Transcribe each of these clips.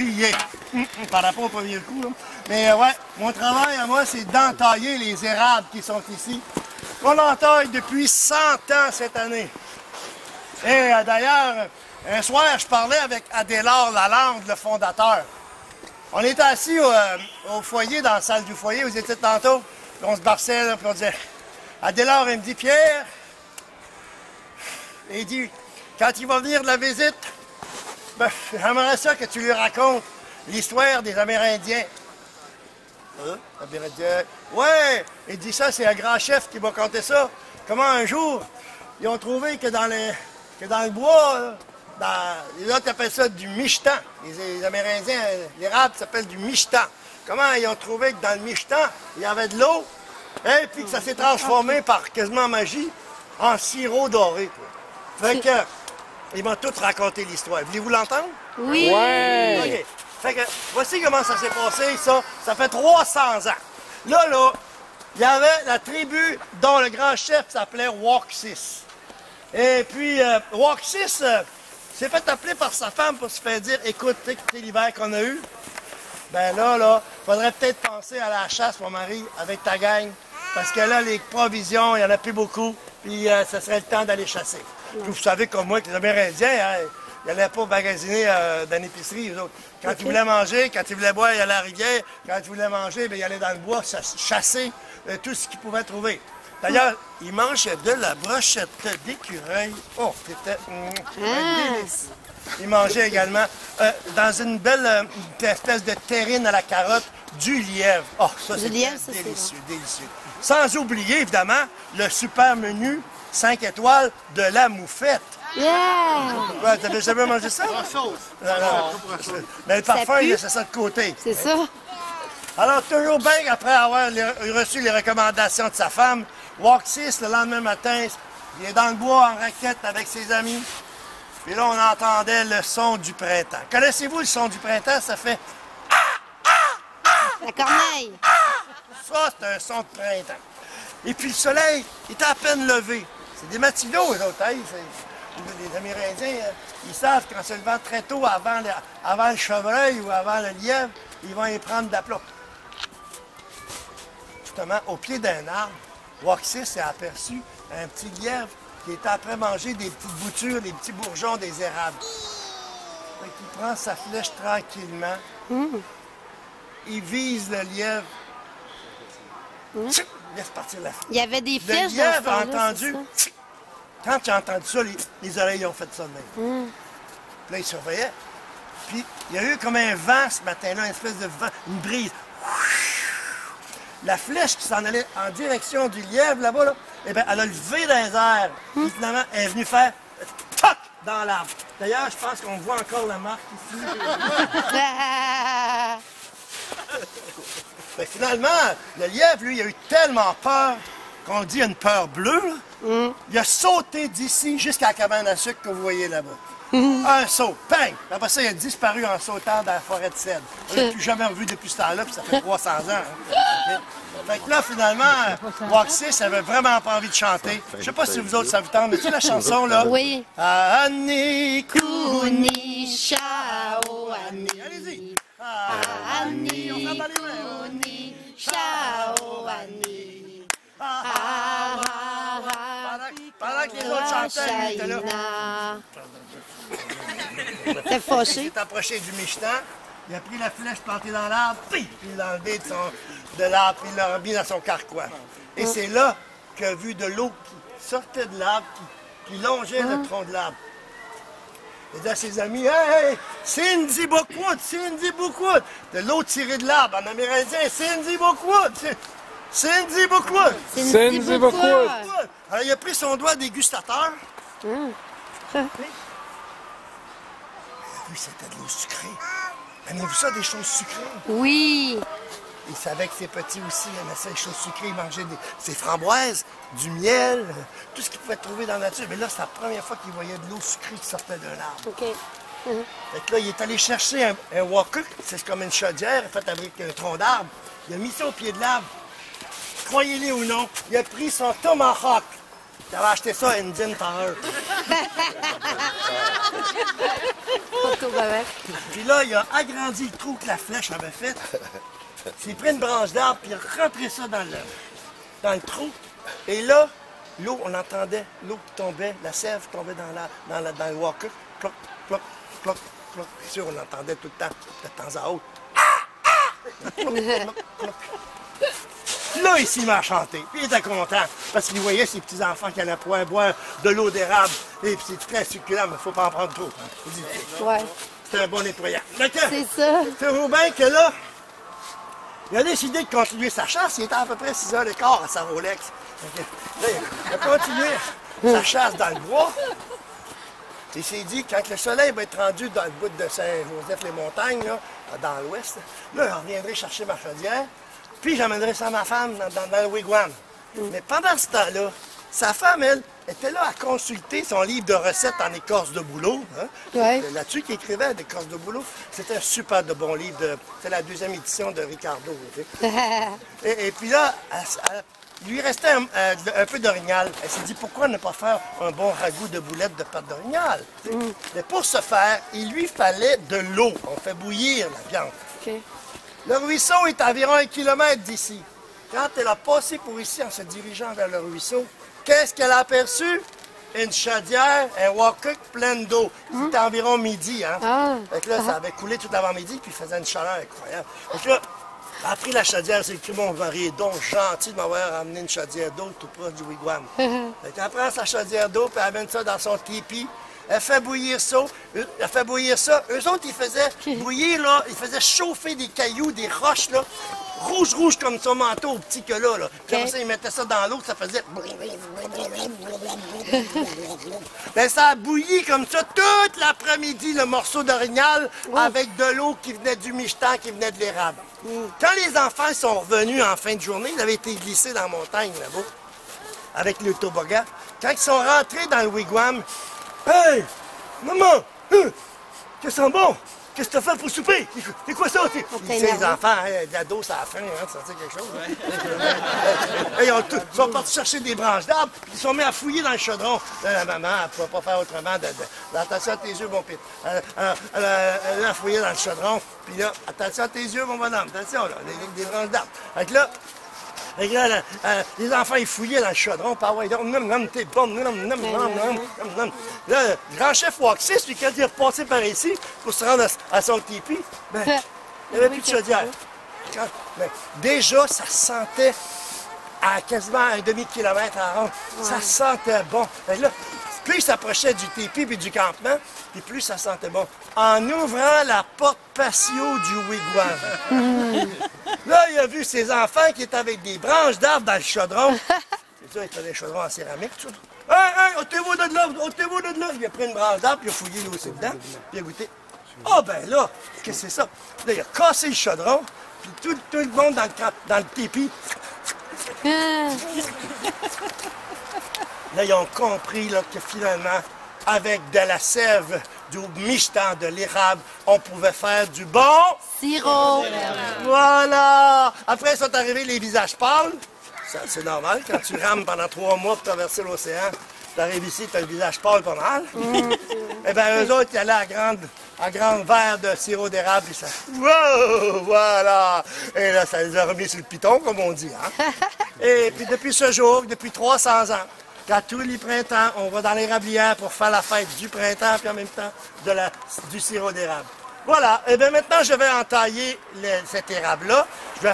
criait par rapport au premier coup. Là. Mais ouais, mon travail à moi, c'est d'entailler les érables qui sont ici. On entaille depuis 100 ans cette année. Et d'ailleurs, un soir, je parlais avec Adélard Lalande, le fondateur. On était assis au foyer, dans la salle du foyer, vous étiez tantôt, puis on se barçait, là, puis on disait... Adélard, il me dit, Pierre, il dit, quand il va venir de la visite, ben, j'aimerais ça que tu lui racontes l'histoire des Amérindiens. Hein? Amérindiens? Ouais! Il dit ça, c'est un grand chef qui m'a conté ça. Comment un jour, ils ont trouvé que dans le bois, les autres appellent ça du michetan. Les Amérindiens, l'érable s'appelle du michetan. Comment ils ont trouvé que dans le michetan, il y avait de l'eau, et puis que ça s'est transformé par quasiment magie en sirop doré. Quoi. Fait que, ils m'ont tous raconté l'histoire. Voulez-vous l'entendre? Oui! Ouais! OK. Fait que, voici comment ça s'est passé, ça. Ça fait 300 ans. Là, il y avait la tribu dont le grand chef s'appelait Wauksis. Et puis, Wauksis s'est fait appeler par sa femme pour se faire dire, écoute, t'es l'hiver qu'on a eu. Ben là, faudrait peut-être penser à la chasse, mon mari, avec ta gang. Parce que là, les provisions, il n'y en a plus beaucoup. Puis, ça serait le temps d'aller chasser. Puis, vous savez comme moi que les Amérindiens, hein, ils n'allaient pas magasiner dans l'épicerie, eux autres. Quand ils voulaient manger, quand ils voulaient boire, ils allaient à la rivière. Quand ils voulaient manger, bien, ils allaient dans le bois chasser tout ce qu'ils pouvaient trouver. D'ailleurs, ils mangeaient de la brochette d'écureuil. Oh, c'était un délice. Ils mangeaient également, dans une belle espèce de terrine à la carotte, du lièvre. Oh, ça, c'est délicieux, délicieux. Sans oublier, évidemment, le super menu 5 étoiles de la moufette. Yeah! Ouais, t'avais jamais mangé ça? La sauce. Non. Mais le parfum, il laissait ça de côté. C'est ça. Alors, toujours bien, après avoir reçu les recommandations de sa femme, Wauksis, le lendemain matin, il est dans le bois en raquette avec ses amis. Puis là, on entendait le son du printemps. Connaissez-vous le son du printemps? Ça fait... La corneille. Ça, c'est un son de printemps. Et puis le soleil est à peine levé. C'est des matinos, les autres. Hein? Les Amérindiens, ils savent qu'en se levant très tôt, avant le chevreuil ou avant le lièvre, ils vont y prendre d'aplomb. Justement, au pied d'un arbre, Wauksis s'est aperçu un petit lièvre qui était après manger des petites boutures, des petits bourgeons des érables. Fait qu'il prend sa flèche tranquillement. Il vise le lièvre. Laisse partir la flèche. Il y avait des Le flèches dans ce lièvre a temps-là, entendu. Quand il a entendu ça, les oreilles ont fait ça de même. Puis là, il surveillait. Puis il y a eu comme un vent ce matin-là, une espèce de vent, une brise. La flèche qui s'en allait en direction du lièvre là-bas, là, eh bien, elle a levé dans les airs. Puis finalement, elle est venue faire toc dans l'arbre. D'ailleurs, je pense qu'on voit encore la marque ici. Ben, finalement, le lièvre, lui, il a eu tellement peur qu'on dit une peur bleue. Là. Il a sauté d'ici jusqu'à la cabane à sucre que vous voyez là-bas. Un saut, bang! Après ça, il a disparu en sautant dans la forêt de cèdre. On ne l'a plus jamais revu depuis ce temps-là, puis ça fait 300 ans. Hein. Okay? Fait que là, finalement, Wauksis avait vraiment pas envie de chanter. Je sais pas si vous autres, ça vous tente, mais tu sais la chanson, là? Oui. Ani Kuni Shao Ani. Allez-y! Ani On s'en bat les mains. Kuni Shao Ani. Pendant que les autres chantaient, lui était là. T'es fâché? Il s'est approché du michetan, il a pris la flèche plantée dans l'arbre, puis il l'a enlevé de l'arbre, puis il l'a remis dans son carquois. Et c'est là qu'il a vu de l'eau qui sortait de l'arbre, qui longeait le tronc de l'arbre. Il dit à ses amis, hey, Cindy Bookwood, Cindy Bookwood. De l'eau tirée de l'arbre en amérindien, Cindy Bookwood. Cindy Bookwood. Cindy Bookwood. Alors, il a pris son doigt dégustateur. Oui, c'était de l'eau sucrée. Aimez-vous ça, des choses sucrées? Oui. Il savait que ses petits aussi aimaient ça, les choses sucrées. Ils mangeaient des framboises, du miel, tout ce qu'ils pouvaient trouver dans la nature. Mais là, c'est la première fois qu'il voyait de l'eau sucrée qui sortait d'un arbre. OK. Fait que là, il est allé chercher un walker, c'est comme une chaudière, faite avec un tronc d'arbre. Il a mis ça au pied de l'arbre. Croyez-le ou non, il a pris son tomahawk. J'avais acheté ça à Indian Tower. Puis là, il a agrandi le trou que la flèche avait fait. Il a pris une branche d'arbre, puis il a rentré ça dans le trou. Et là, l'eau, on entendait l'eau qui tombait, la sève tombait dans le walker. Cloc, cloc, cloc, cloc. Bien sûr, on entendait tout le temps, de temps à autre. Cloc, cloc, cloc. Là, il s'est mis à chanter. Puis il était content, parce qu'il voyait ses petits-enfants qui allaient pouvoir boire de l'eau d'érable. Et puis c'est très succulent, mais il ne faut pas en prendre trop. Hein. Ouais. C'est un bon nettoyant. C'est ça. Savez-vous bien que là, il a décidé de continuer sa chasse. Il était à peu près 6h15 à sa Rolex. Là, il a continué sa chasse dans le bois. Il s'est dit, quand le soleil va être rendu dans le bout de Saint-Joseph-les-Montagnes, là, dans l'ouest, là, je reviendrai chercher ma chaudière, puis j'amènerai ça à ma femme dans le wigwam. Mais pendant ce temps-là, sa femme, elle, était là à consulter son livre de recettes en écorce de bouleau. Hein? Ouais. Là-dessus, qu'il écrivait d'écorce de bouleau. C'était un super de bon livre. C'était la 2e édition de Ricardo. Tu sais. Et puis là, il lui restait un peu d'orignal. Elle s'est dit, pourquoi ne pas faire un bon ragoût de boulettes de pâte d'orignal? Mais pour ce faire, il lui fallait de l'eau. On fait bouillir la viande. Okay. Le ruisseau est à environ 1 kilomètre d'ici. Quand elle a passé pour ici en se dirigeant vers le ruisseau, qu'est-ce qu'elle a aperçu? Une chaudière, un wok plein d'eau. C'était environ midi, hein? Ah. Fait que là, ça avait coulé tout l'avant-midi, puis il faisait une chaleur incroyable. Fait que là, elle a pris la chaudière, c'est écrit mon mari est donc gentil de m'avoir amené une chaudière d'eau tout proche du wigwam. Fait qu'elle prend sa chaudière d'eau, puis elle amène ça dans son tipi. Elle fait bouillir ça. Eux autres, ils faisaient bouillir, là, ils faisaient chauffer des cailloux, des roches, là, rouge comme son manteau, au petit que là. Puis après ça, ils mettaient ça dans l'eau, ça faisait... Ben, ça a bouilli comme ça toute l'après-midi, le morceau d'orignal, avec de l'eau qui venait du michetan, qui venait de l'érable. Quand les enfants sont revenus en fin de journée, ils avaient été glissés dans la montagne, là-bas, avec le toboggan. Quand ils sont rentrés dans le wigwam, hey! Maman! Qu'est-ce que ça sent bon? Qu'est-ce que t'as fait pour souper? C'est quoi ça? Les enfants, hein, l'ado, ça a faim, hein, de sortir quelque chose. Ils sont partis chercher des branches d'arbres, puis ils sont mis à fouiller dans le chaudron. Là, la maman, elle ne pouvait pas faire autrement. Attention à tes yeux, mon pit. Elle a fouillé dans le chaudron, puis là, attention à tes yeux, mon bonhomme. Attention, là, des branches d'arbres. Fait là, les enfants, ils fouillaient dans le chaudron, puis ouais, t'es bon, là, le grand chef Waxis, lui, quand il est repassé par ici pour se rendre à son tipi, ben, il n'y avait plus de chaudière. Déjà, ça sentait à quasiment un demi-kilomètre en rond. Ça sentait bon. Là, plus il s'approchait du tipi et du campement, puis plus ça sentait bon. En ouvrant la porte patio du wigwam. Là, il a vu ses enfants qui étaient avec des branches d'arbres dans le chaudron. C'est ça, il était des chaudrons en céramique, tout ça. Hey, ôtez-vous de là, ôtez-vous de là. Il a pris une branche d'arbre, puis il a fouillé l'eau aussi dedans, puis il a goûté. Ah, ben là, qu'est-ce que c'est ça? Là, il a cassé le chaudron, puis tout le monde dans le tipi. Là, ils ont compris là, que finalement, avec de la sève, du michetan, de l'érable, on pouvait faire du bon Sirop. Voilà! Après, sont arrivés les visages pâles. C'est normal, quand tu rames pendant 3 mois pour traverser l'océan, tu arrives ici, tu as le visage pâle pas mal. Eh bien, eux autres, ils allaient à grand verre de sirop d'érable, puis ça... Wow! Voilà! Et là, ça les a remis sur le piton, comme on dit. Hein? Et puis, depuis ce jour, depuis 300 ans, quand tous les printemps, on va dans l'érablière pour faire la fête du printemps, puis en même temps, du sirop d'érable. Voilà. Et bien maintenant, je vais entailler cet érable-là. Je vais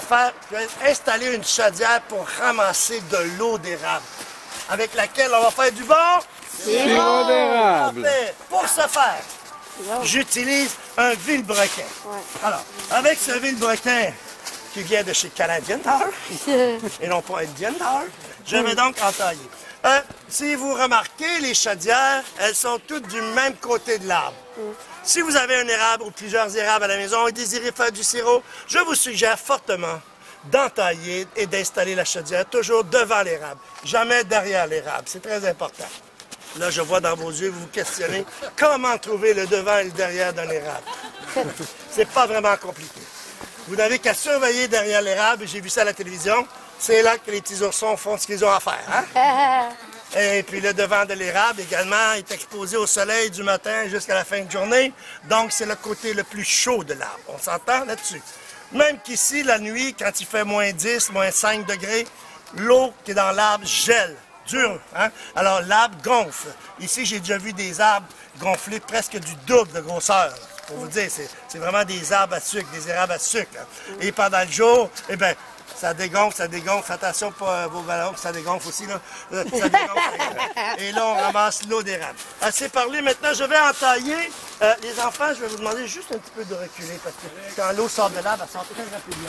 installer une chaudière pour ramasser de l'eau d'érable, avec laquelle on va faire du bon Sirop d'érable. Pour ce faire, j'utilise un vilebrequin. Alors, avec ce vilebrequin qui vient de chez Canadian Tire, et non pas Indian Tire, je vais donc entailler. Si vous remarquez, les chaudières, elles sont toutes du même côté de l'arbre. Si vous avez un érable ou plusieurs érables à la maison et désirez faire du sirop, je vous suggère fortement d'entailler et d'installer la chaudière toujours devant l'érable, jamais derrière l'érable. C'est très important. Là, je vois dans vos yeux, vous vous questionnez comment trouver le devant et le derrière d'un érable. C'est pas vraiment compliqué. Vous n'avez qu'à surveiller derrière l'érable, j'ai vu ça à la télévision. C'est là que les petits oursons font ce qu'ils ont à faire. Hein? Et puis le devant de l'érable également est exposé au soleil du matin jusqu'à la fin de journée. Donc c'est le côté le plus chaud de l'arbre. On s'entend là-dessus. Même qu'ici, la nuit, quand il fait moins 10, moins 5 degrés, l'eau qui est dans l'arbre gèle, dure. Hein? Alors l'arbre gonfle. Ici, j'ai déjà vu des arbres gonfler presque du double de grosseur. Pour vous dire, c'est vraiment des arbres à sucre, des érables à sucre. Hein? Et pendant le jour, eh bien, ça dégonfle, ça dégonfle. Attention pas vos ballons, ça dégonfle aussi. Là. Ça dégonfle. Et là, on ramasse l'eau d'érable. Assez parlé. Maintenant, je vais entailler. Les enfants, je vais vous demander juste un petit peu de reculer parce que quand l'eau sort de l'arbre, elle sort très rapidement.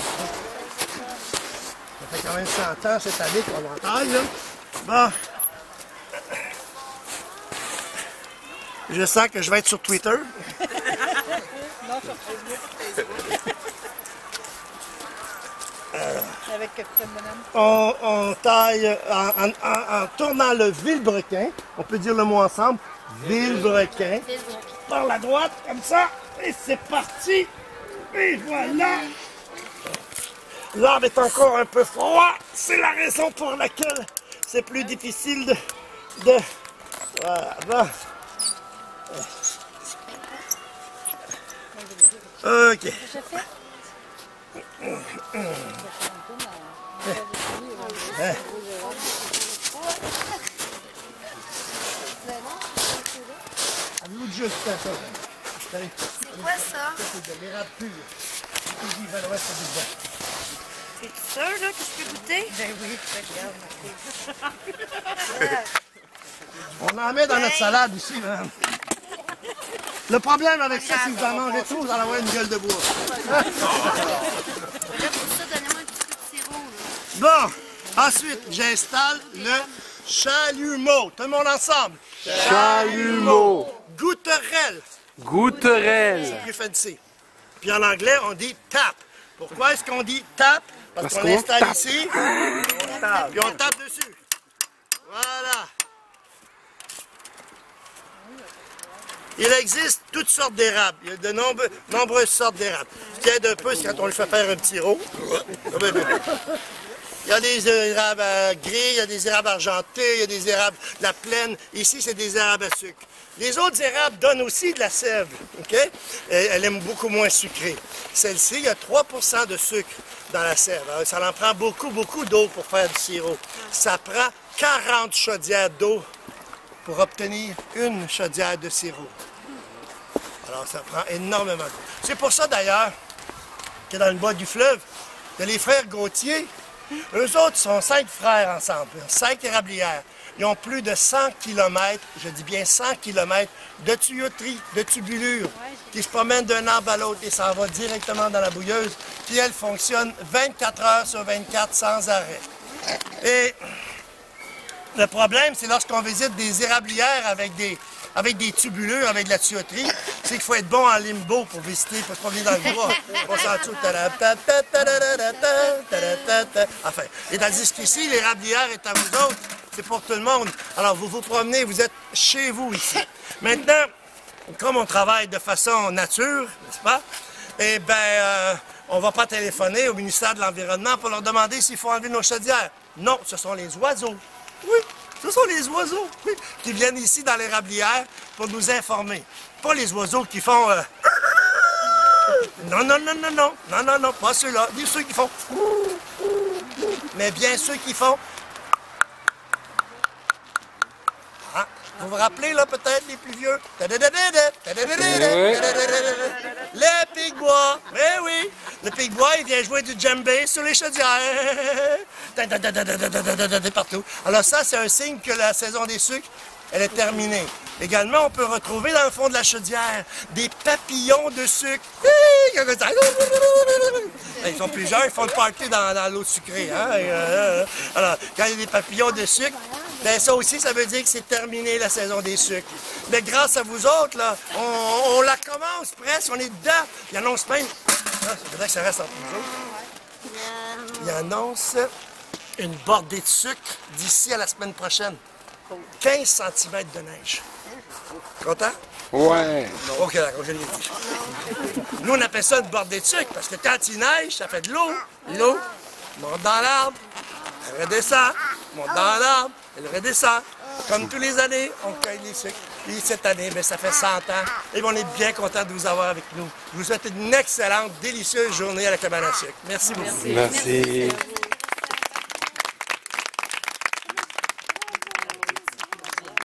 Ça fait quand même 100 ans cette année qu'on entaille. Là. Bon. Je sens que je vais être sur Twitter. Non, sur Facebook. Avec Capitaine Bonhomme. On taille en tournant le vilebrequin. On peut dire le mot ensemble. Vilebrequin. Par la droite, comme ça. Et c'est parti. Et voilà. L'arbre est encore un peu froid. C'est la raison pour laquelle c'est plus difficile de... Voilà. Bon. OK. Avez-vous déjà goûté à ça? C'est quoi ça? C'est de l'érable pur. Ici, vers l'ouest, c'est du bon. C'est sûr là que je peux goûter? Ben oui, regarde. On en met dans notre salade ici, madame. Le problème avec ça, c'est que vous en mangez trop, vous allez avoir une gueule de bois. Là, pour ça, donnez-moi un petit peu de sirop. Là. Bon, ensuite, j'installe le chalumeau. Tout le monde ensemble. Chalumeau. Goutterelle. Goutterelle. Plus fancy. Puis en anglais, on dit tap. Pourquoi est-ce qu'on dit tap? Parce qu'on qu'on installe tape. ici, puis on tape dessus. Voilà. Il existe toutes sortes d'érables. Il y a de nombreuses sortes d'érables. Ce qui aide un peu, c'est quand on lui fait faire un petit rot. Il y a des érables gris, il y a des érables argentés, il y a des érables de la plaine. Ici, c'est des érables à sucre. Les autres érables donnent aussi de la sève, OK? Elle aime beaucoup moins sucrée. Celle-ci, il y a 3 % de sucre dans la sève. Alors, ça en prend beaucoup, beaucoup d'eau pour faire du sirop. Ça prend 40 chaudières d'eau pour obtenir une chaudière de sirop. Alors, ça prend énormément d'eau. C'est pour ça, d'ailleurs, que dans le bas du fleuve, il y a les frères Gauthier. Eux autres sont 5 frères ensemble, 5 érablières. Ils ont plus de 100 km, je dis bien 100 km, de tuyauterie, de tubulure, qui se promènent d'un arbre à l'autre et ça va directement dans la bouilleuse. Puis elle fonctionne 24 heures sur 24 sans arrêt. Et le problème, c'est lorsqu'on visite des érablières avec des tubulures, avec de la tuyauterie, c'est qu'il faut être bon en limbo pour visiter, pour se promener dans le bois. On s'en enfin, et tandis qu'ici, l'érablière est à vous autres, c'est pour tout le monde. Alors, vous vous promenez, vous êtes chez vous ici. Maintenant, comme on travaille de façon nature, n'est-ce pas? Eh bien, on ne va pas téléphoner au ministère de l'Environnement pour leur demander s'il faut enlever nos chaudières. Non, ce sont les oiseaux. Oui, ce sont les oiseaux, oui, qui viennent ici dans l'érablière pour nous informer. Pas les oiseaux qui font... Non, non, non, non, non, non, non, non, pas ceux-là. Ni ceux qui font... Mais bien ceux qui font... Ah, vous vous rappelez, là, peut-être, les plus vieux? Les Pigbois! Eh oui! Le Pigbois, il vient jouer du djembé sur les chaudières. Partout. Alors ça, c'est un signe que la saison des sucres, elle est terminée. Également, on peut retrouver dans le fond de la chaudière des papillons de sucre. Ils sont plusieurs, ils font le party dans l'eau sucrée. Hein? Alors, quand il y a des papillons de sucre, ben ça aussi, ça veut dire que c'est terminé la saison des sucres. Mais grâce à vous autres, là, on la commence presque, on est dedans. Il annonce même... Ah, c'est vrai que ça reste entre nous autres. Il annonce une bordée de sucre d'ici à la semaine prochaine. 15 cm de neige. Content? Ouais. OK, d'accord, je l'ai dit. Nous, on appelle ça une bordée de sucre parce que quand il neige, ça fait de l'eau. L'eau monte dans l'arbre, elle redescend, monte dans l'arbre, elle redescend. Comme tous les années, on cueille les sucres. Et cette année, bien, ça fait 100 ans. Et on est bien content de vous avoir avec nous. Je vous souhaite une excellente, délicieuse journée à la cabane à sucre. Merci beaucoup. Merci.